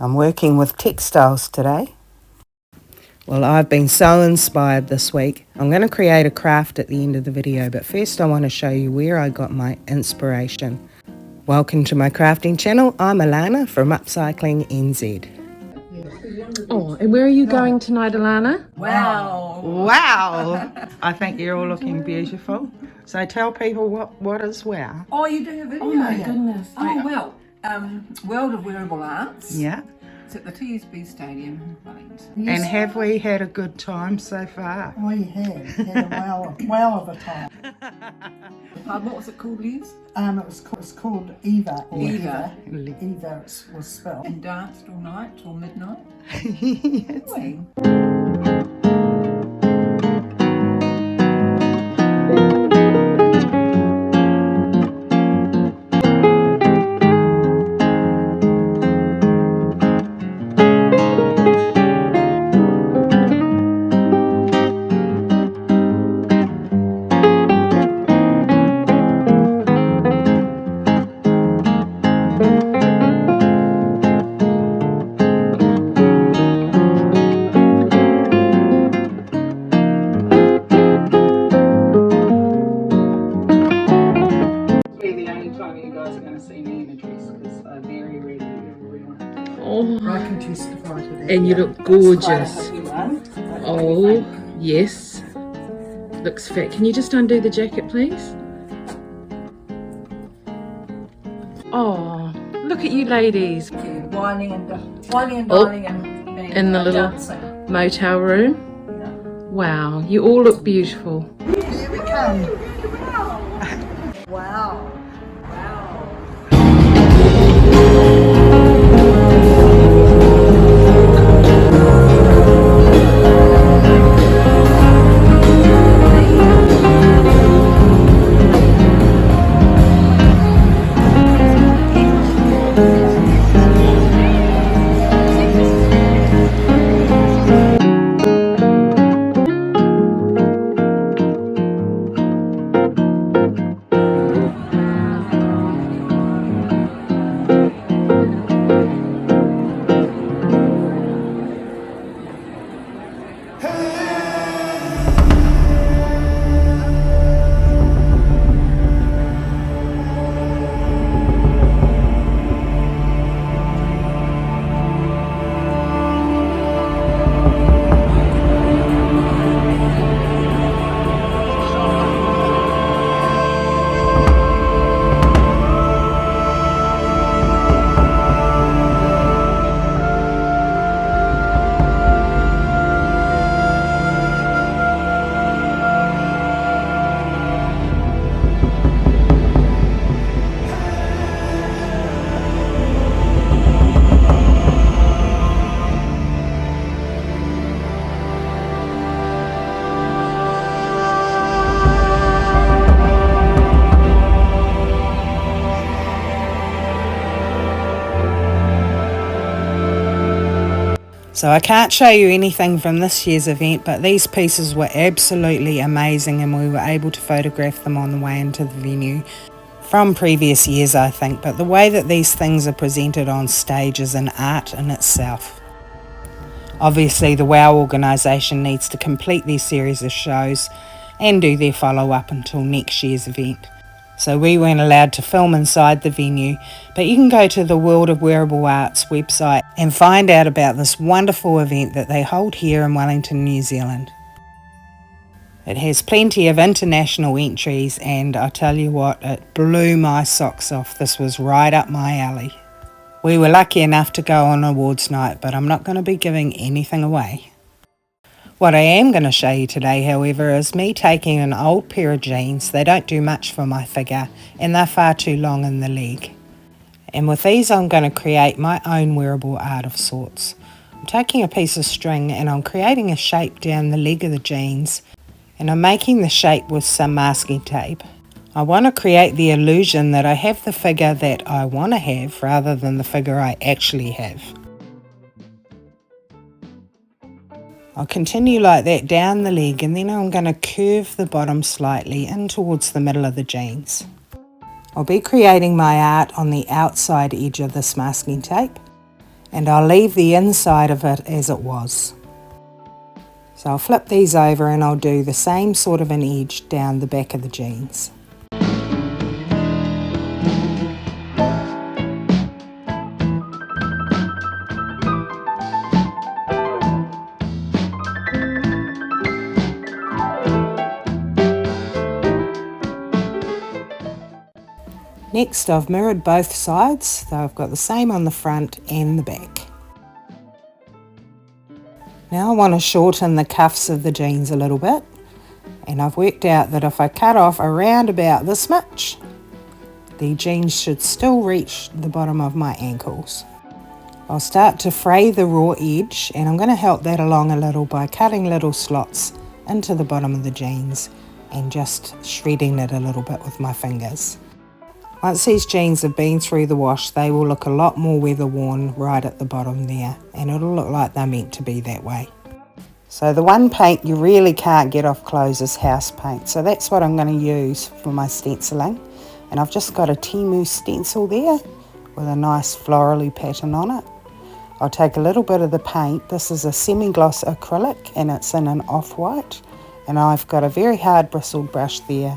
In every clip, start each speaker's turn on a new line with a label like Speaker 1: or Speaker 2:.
Speaker 1: I'm working with textiles today. Well, I've been so inspired this week. I'm going to create a craft at the end of the video, but first I want to show you where I got my inspiration. Welcome to my crafting channel. I'm Alana from Upcycling NZ.
Speaker 2: Oh, and where are you going tonight, Alana?
Speaker 1: Wow! I think you're all looking beautiful. So tell people what is wow.
Speaker 3: Oh, you're doing a video?
Speaker 2: Oh my goodness.
Speaker 3: Oh, well, World of Wearable Arts.
Speaker 1: Yeah.
Speaker 3: It's at the TSB Stadium in Wellington.
Speaker 1: Yes. And have we had a good time so far?
Speaker 4: We have had a well of a time.
Speaker 3: What was it called, Liz?
Speaker 4: It was called Eva.
Speaker 3: Eva.
Speaker 4: Eva was spelled.
Speaker 3: And danced all night till midnight.
Speaker 1: Yes.
Speaker 3: Really?
Speaker 4: I can testify to that.
Speaker 2: And you look gorgeous. Oh, yes. Looks fit. Can you just undo the jacket, please? Oh, look at you ladies.
Speaker 3: Whining and dining and
Speaker 2: in the little
Speaker 3: dancing.
Speaker 2: Motel room. Wow, you all look beautiful.
Speaker 4: Here we come.
Speaker 3: Wow.
Speaker 1: So I can't show you anything from this year's event, but these pieces were absolutely amazing and we were able to photograph them on the way into the venue. From previous years, I think, but the way that these things are presented on stage is an art in itself. Obviously, the WOW organisation needs to complete their series of shows and do their follow-up until next year's event. So we weren't allowed to film inside the venue, but you can go to the World of Wearable Arts website and find out about this wonderful event that they hold here in Wellington, New Zealand. It has plenty of international entries, and I tell you what, it blew my socks off. This was right up my alley. We were lucky enough to go on awards night, but I'm not going to be giving anything away. What I am going to show you today, however, is me taking an old pair of jeans. They don't do much for my figure and they're far too long in the leg. And with these I'm going to create my own wearable art of sorts. I'm taking a piece of string and I'm creating a shape down the leg of the jeans, and I'm making the shape with some masking tape. I want to create the illusion that I have the figure that I want to have rather than the figure I actually have. I'll continue like that down the leg, and then I'm going to curve the bottom slightly in towards the middle of the jeans. I'll be creating my art on the outside edge of this masking tape, and I'll leave the inside of it as it was. So I'll flip these over and I'll do the same sort of an edge down the back of the jeans. Next, I've mirrored both sides, so I've got the same on the front and the back. Now I want to shorten the cuffs of the jeans a little bit, and I've worked out that if I cut off around about this much, the jeans should still reach the bottom of my ankles. I'll start to fray the raw edge, and I'm going to help that along a little by cutting little slots into the bottom of the jeans and just shredding it a little bit with my fingers. Once these jeans have been through the wash, they will look a lot more weather worn right at the bottom there, and it'll look like they're meant to be that way. So the one paint you really can't get off clothes is house paint, so that's what I'm going to use for my stenciling. And I've just got a Temu stencil there with a nice florally pattern on it. I'll take a little bit of the paint. This is a semi-gloss acrylic and it's in an off-white, and I've got a very hard bristled brush there.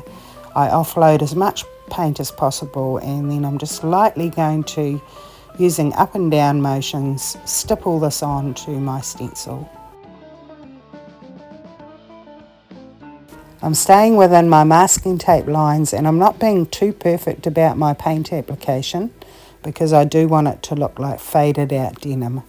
Speaker 1: I offload as much paint as possible, and then I'm just lightly going to, using up and down motions, stipple this on to my stencil. I'm staying within my masking tape lines, and I'm not being too perfect about my paint application because I do want it to look like faded out denim.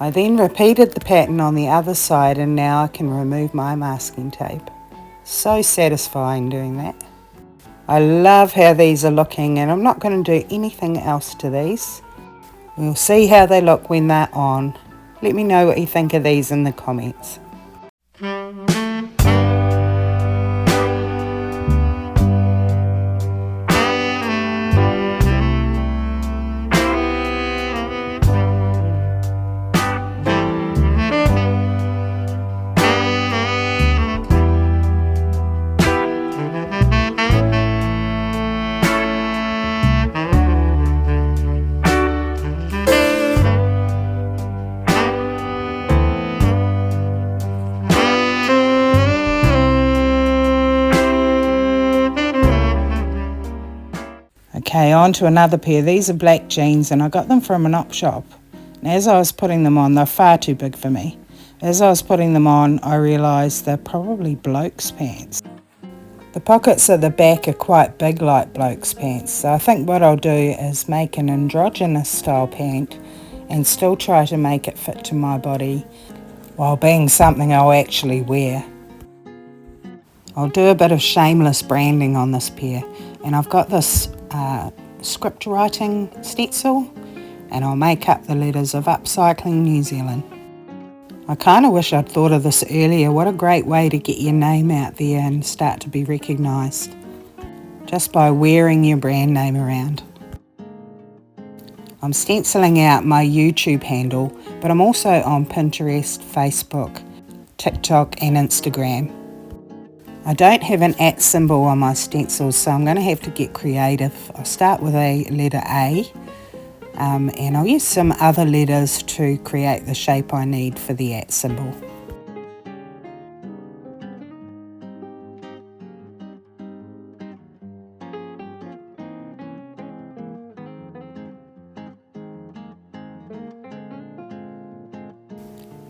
Speaker 1: I then repeated the pattern on the other side, and now I can remove my masking tape. So satisfying doing that. I love how these are looking, and I'm not going to do anything else to these. We'll see how they look when they're on. Let me know what you think of these in the comments. Okay, on to another pair. These are black jeans, and I got them from an op shop. And as I was putting them on, they're far too big for me. As I was putting them on, I realised they're probably bloke's pants. The pockets at the back are quite big like bloke's pants, so I think what I'll do is make an androgynous style pant and still try to make it fit to my body while being something I'll actually wear. I'll do a bit of shameless branding on this pair, and I've got this script writing stencil, and I'll make up the letters of Upcycling New Zealand. I kind of wish I'd thought of this earlier. What a great way to get your name out there and start to be recognised, just by wearing your brand name around. I'm stenciling out my YouTube handle, but I'm also on Pinterest, Facebook, TikTok and Instagram. I don't have an @ symbol on my stencils, so I'm going to have to get creative. I'll start with a letter A, and I'll use some other letters to create the shape I need for the @ symbol.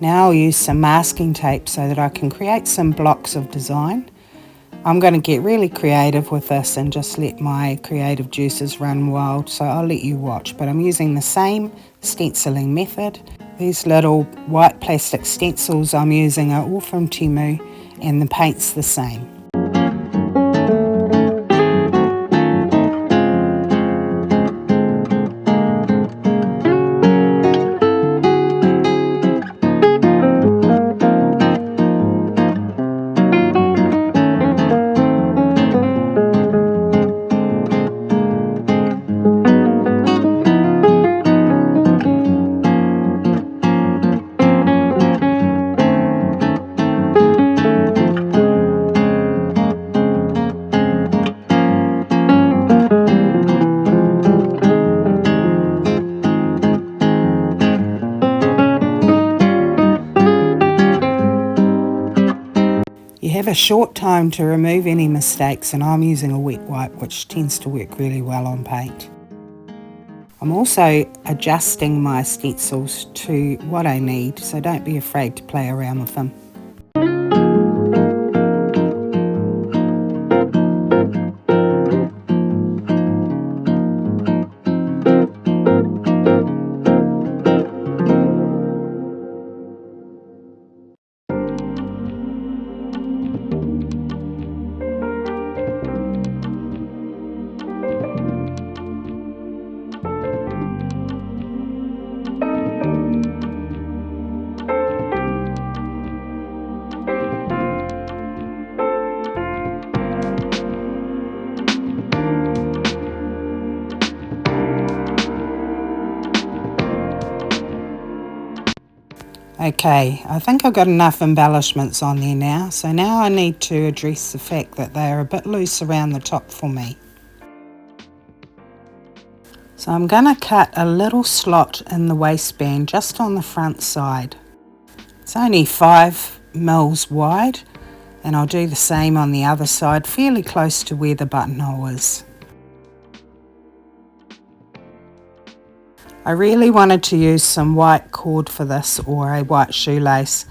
Speaker 1: Now I'll use some masking tape so that I can create some blocks of design. I'm going to get really creative with this and just let my creative juices run wild, so I'll let you watch. But I'm using the same stenciling method. These little white plastic stencils I'm using are all from Temu, and the paint's the same. have a short time to remove any mistakes, and I'm using a wet wipe, which tends to work really well on paint. I'm also adjusting my stencils to what I need, so don't be afraid to play around with them. Okay, I think I've got enough embellishments on there now, so now I need to address the fact that they are a bit loose around the top for me. So I'm going to cut a little slot in the waistband just on the front side. It's only 5 mils wide, and I'll do the same on the other side, fairly close to where the buttonhole is. I really wanted to use some white cord for this, or a white shoelace,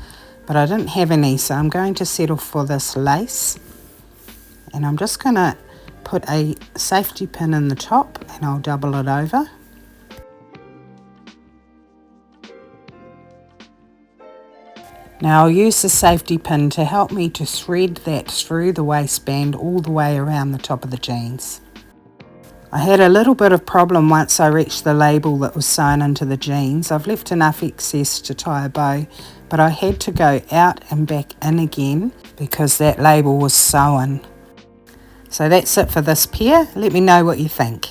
Speaker 1: but I didn't have any, so I'm going to settle for this lace. And I'm just going to put a safety pin in the top, and I'll double it over. Now I'll use the safety pin to help me to thread that through the waistband all the way around the top of the jeans. I had a little bit of problem once I reached the label that was sewn into the jeans. I've left enough excess to tie a bow, but I had to go out and back in again because that label was sewn. So that's it for this pair. Let me know what you think.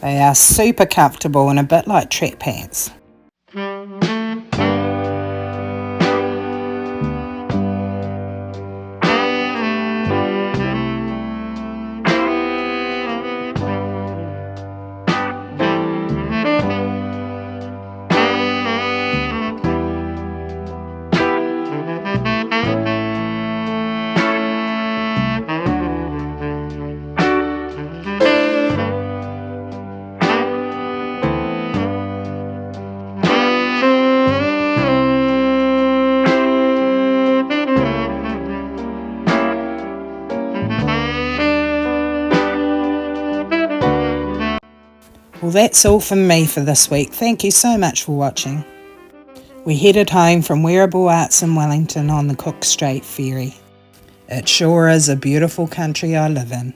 Speaker 1: They are super comfortable and a bit like track pants. Well, that's all from me for this week. Thank you so much for watching. We headed home from Wearable Arts in Wellington on the Cook Strait ferry. It sure is a beautiful country I live in.